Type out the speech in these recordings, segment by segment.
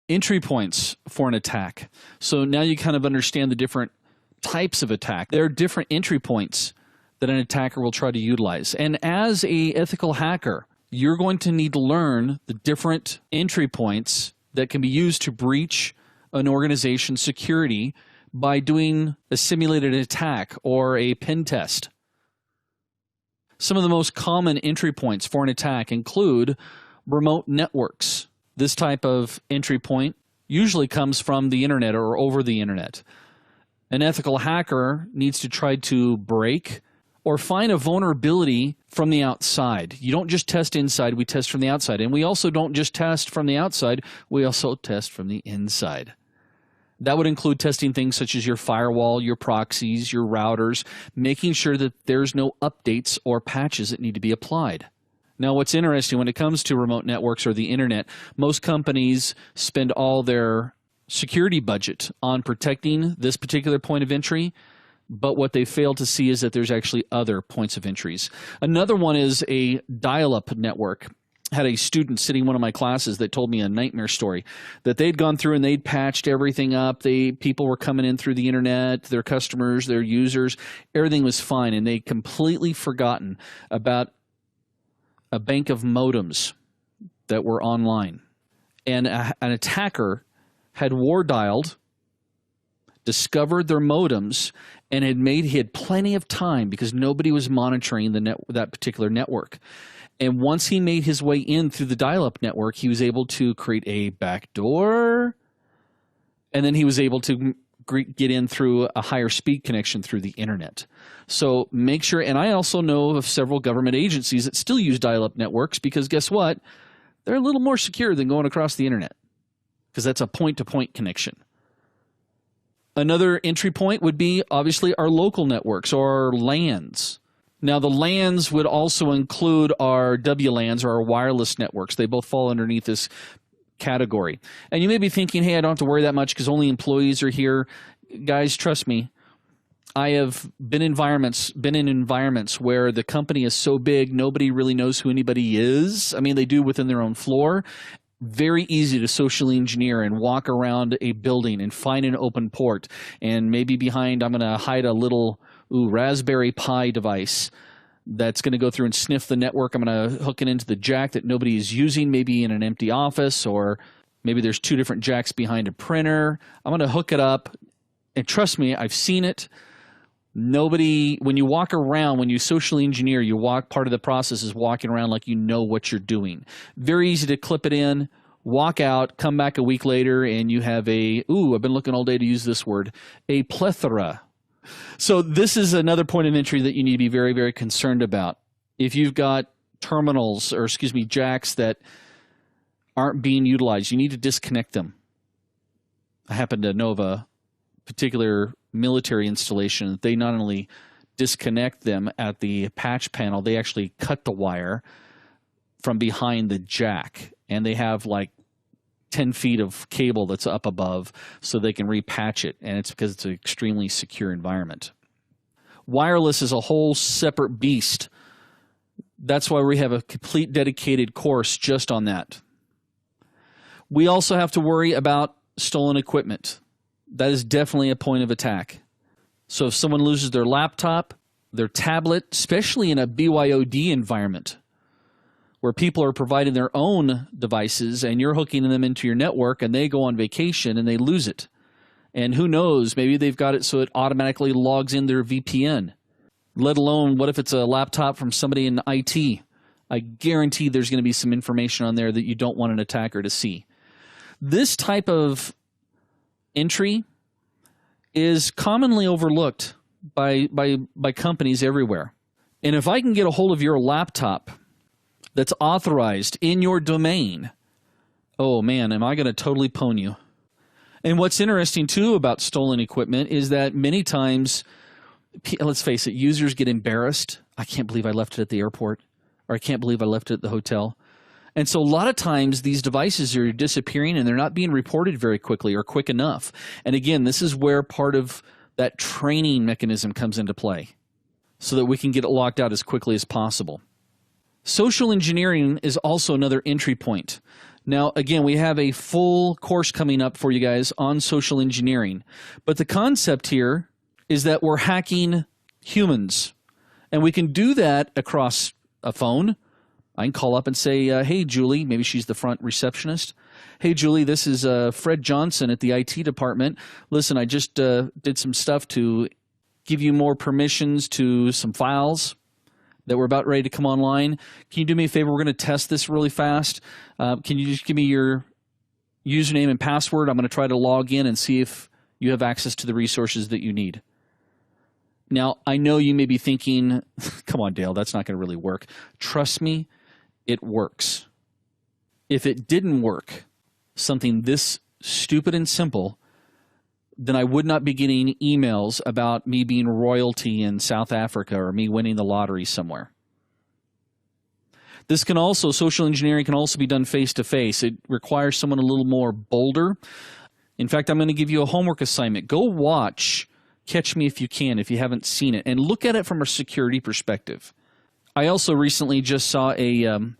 Entry points for an attack. So now you kind of understand the different types of attack. There are different entry points that an attacker will try to utilize. And as a ethical hacker, you're going to need to learn the different entry points that can be used to breach an organization's security by doing a simulated attack or a pen test. Some of the most common entry points for an attack include remote networks. This type of entry point usually comes from the internet or over the internet. An ethical hacker needs to try to break or find a vulnerability from the outside. You don't just test inside, we test from the outside. And we also don't just test from the outside, we also test from the inside. That would include testing things such as your firewall, your proxies, your routers, making sure that there's no updates or patches that need to be applied. Now, what's interesting when it comes to remote networks or the internet, most companies spend all their security budget on protecting this particular point of entry, but what they fail to see is that there's actually other points of entries. Another one is a dial-up network. I had a student sitting in one of my classes that told me a nightmare story that they'd gone through and they'd patched everything up. People were coming in through the internet, their customers, their users, everything was fine, and they'd completely forgotten about a bank of modems that were online. And an attacker had war dialed, discovered their modems, and he had plenty of time because nobody was monitoring that particular network. And once he made his way in through the dial-up network, he was able to create a backdoor, and then he was able to get in through a higher speed connection through the internet. So make sure, and I also know of several government agencies that still use dial-up networks because guess what? They're a little more secure than going across the internet because that's a point-to-point connection. Another entry point would be obviously our local networks or our LANs. Now the LANs would also include our WLANs or our wireless networks. They both fall underneath this category. And you may be thinking, hey, I don't have to worry that much because only employees are here. Guys, trust me. I have been in environments where the company is so big, nobody really knows who anybody is. I mean, they do within their own floor. Very easy to socially engineer and walk around a building and find an open port. And maybe behind, I'm going to hide a little Raspberry Pi device that's going to go through and sniff the network. I'm going to hook it into the jack that nobody is using, maybe in an empty office, or maybe there's two different jacks behind a printer. I'm going to hook it up. And trust me, I've seen it. When you walk around, when you socially engineer, part of the process is walking around like you know what you're doing. Very easy to clip it in, walk out, come back a week later, and you have I've been looking all day to use this word, a plethora. So this is another point of entry that you need to be very, very concerned about. If you've got jacks that aren't being utilized, you need to disconnect them. I happen to know of a particular military installation that they not only disconnect them at the patch panel, they actually cut the wire from behind the jack, and they have like 10 feet of cable that's up above so they can repatch it, and it's because it's an extremely secure environment. Wireless is a whole separate beast. That's why we have a complete dedicated course just on that. We also have to worry about stolen equipment. That is definitely a point of attack. So if someone loses their laptop, their tablet, especially in a BYOD environment where people are providing their own devices and you're hooking them into your network and they go on vacation and they lose it. And who knows, maybe they've got it so it automatically logs in their VPN. Let alone, what if it's a laptop from somebody in IT? I guarantee there's going to be some information on there that you don't want an attacker to see. This type of entry is commonly overlooked by companies everywhere. And if I can get a hold of your laptop that's authorized in your domain, oh man, am I going to totally pwn you. And what's interesting too about stolen equipment is that many times, let's face it, users get embarrassed. I can't believe I left it at the airport, or I can't believe I left it at the hotel. And so a lot of times these devices are disappearing and they're not being reported very quickly or quick enough. And again, this is where part of that training mechanism comes into play so that we can get it locked out as quickly as possible. Social engineering is also another entry point. Now, again, we have a full course coming up for you guys on social engineering. But the concept here is that we're hacking humans. And we can do that across a phone. I can call up and say, hey, Julie, maybe she's the front receptionist. Hey, Julie, this is Fred Johnson at the IT department. Listen, I just did some stuff to give you more permissions to some files that we're about ready to come online. Can you do me a favor? We're going to test this really fast. Can you just give me your username and password? I'm going to try to log in and see if you have access to the resources that you need. Now, I know you may be thinking, come on, Dale, that's not going to really work. Trust me, it works. If it didn't work, something this stupid and simple, then I would not be getting emails about me being royalty in South Africa or me winning the lottery somewhere. This can also, social engineering can also be done face-to-face. It requires someone a little more bolder. In fact, I'm going to give you a homework assignment. Go watch Catch Me If You Can if you haven't seen it, and look at it from a security perspective. I also recently just saw a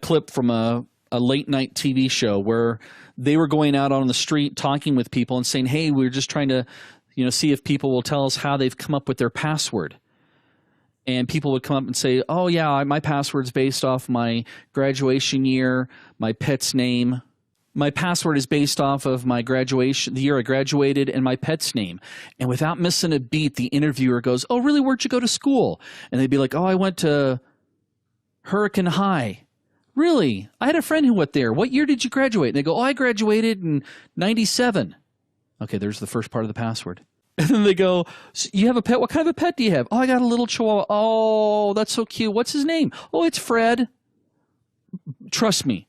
clip from a late-night TV show where they were going out on the street talking with people and saying, hey, we're just trying to see if people will tell us how they've come up with their password. And people would come up and say, oh, yeah, my password's based off my graduation year, my pet's name. My password is based off of my graduation, the year I graduated, and my pet's name. And without missing a beat, the interviewer goes, oh, really, where'd you go to school? And they'd be like, oh, I went to Hurricane High. Really? I had a friend who went there. What year did you graduate? And they go, oh, I graduated in 97. Okay, there's the first part of the password. And then they go, you have a pet? What kind of a pet do you have? Oh, I got a little chihuahua. Oh, that's so cute. What's his name? Oh, it's Fred. Trust me,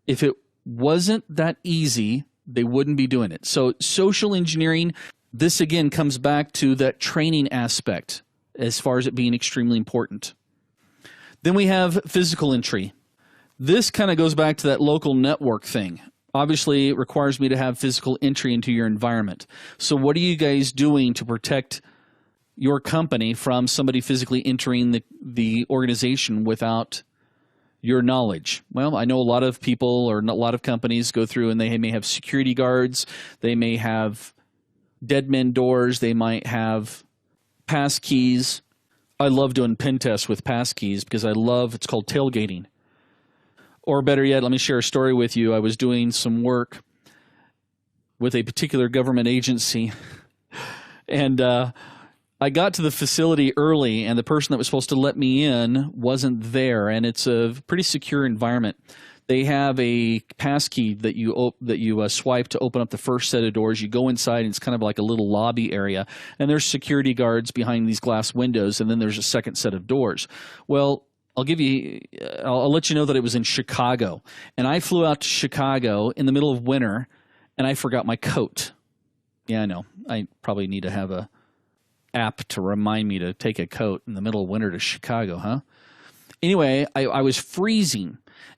if it wasn't that easy, they wouldn't be doing it. So social engineering, this again comes back to that training aspect as far as it being extremely important. Then we have physical entry. This kind of goes back to that local network thing. Obviously, it requires me to have physical entry into your environment. So what are you guys doing to protect your company from somebody physically entering the organization without your knowledge? Well, I know a lot of people or a lot of companies go through and they may have security guards. They may have dead men doors. They might have pass keys. I love doing pen tests with pass keys because it's called tailgating. Or better yet, let me share a story with you. I was doing some work with a particular government agency, and I got to the facility early, and the person that was supposed to let me in wasn't there, and it's a pretty secure environment. They have a pass key that you swipe to open up the first set of doors. You go inside, and it's kind of like a little lobby area, and there's security guards behind these glass windows, and then there's a second set of doors. Well, I'll let you know that it was in Chicago, and I flew out to Chicago in the middle of winter, and I forgot my coat. Yeah, I know. I probably need to have a app to remind me to take a coat in the middle of winter to Chicago, huh? Anyway, I was freezing,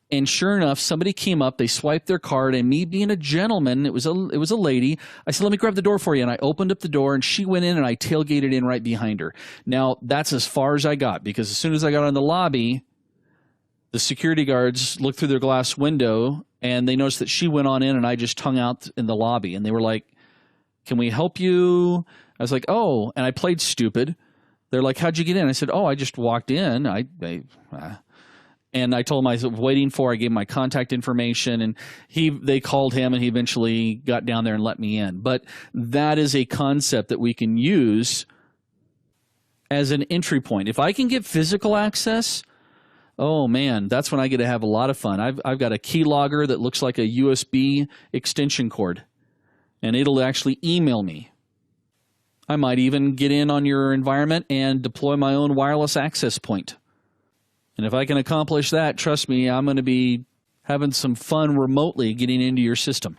and sure enough, somebody came up, they swiped their card, and me being a gentleman, it was a lady, I said, let me grab the door for you, and I opened up the door, and she went in, and I tailgated in right behind her. Now, that's as far as I got, because as soon as I got in the lobby, the security guards looked through their glass window, and they noticed that she went on in, and I just hung out in the lobby, and they were like, can we help you? I was like, oh, and I played stupid. They're like, how'd you get in? I said, oh, I just walked in. And I told him I was waiting I gave him my contact information, and they called him, and he eventually got down there and let me in. But that is a concept that we can use as an entry point. If I can get physical access, oh man, that's when I get to have a lot of fun. I've got a keylogger that looks like a USB extension cord, and it'll actually email me. I might even get in on your environment and deploy my own wireless access point. And if I can accomplish that, trust me, I'm going to be having some fun remotely getting into your system.